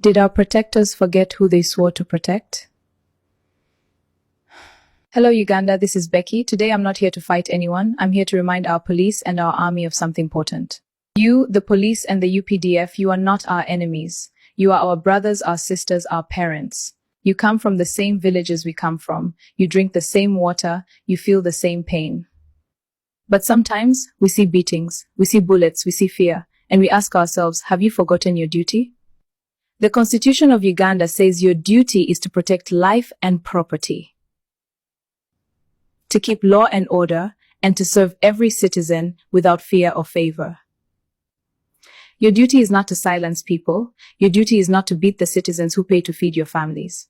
Did our protectors forget who they swore to protect? Hello Uganda, this is Becky. Today I'm not here to fight anyone. I'm here to remind our police and our army of something important. You, the police and the UPDF, you are not our enemies. You are our brothers, our sisters, our parents. You come from the same villages we come from. You drink the same water. You feel the same pain. But sometimes we see beatings, we see bullets, we see fear, and we ask ourselves, have you forgotten your duty? The Constitution of Uganda says your duty is to protect life and property, to keep law and order, and to serve every citizen without fear or favor. Your duty is not to silence people. Your duty is not to beat the citizens who pay to feed your families.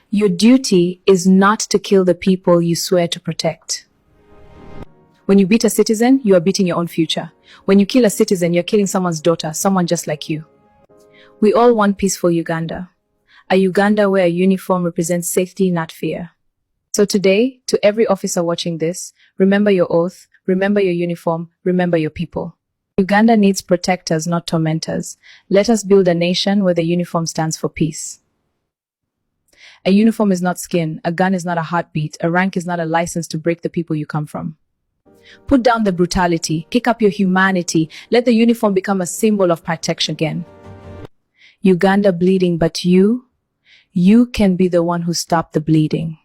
Your duty is not to kill the people you swear to protect. When you beat a citizen, you are beating your own future. When you kill a citizen, you're killing someone's daughter, someone just like you. We all want peaceful Uganda. A Uganda where a uniform represents safety, not fear. So today, to every officer watching this, remember your oath, remember your uniform, remember your people. Uganda needs protectors, not tormentors. Let us build a nation where the uniform stands for peace. A uniform is not skin, a gun is not a heartbeat, a rank is not a license to break the people you come from. Put down the brutality, pick up your humanity, let the uniform become a symbol of protection again. Uganda bleeding, but you can be the one who stopped the bleeding.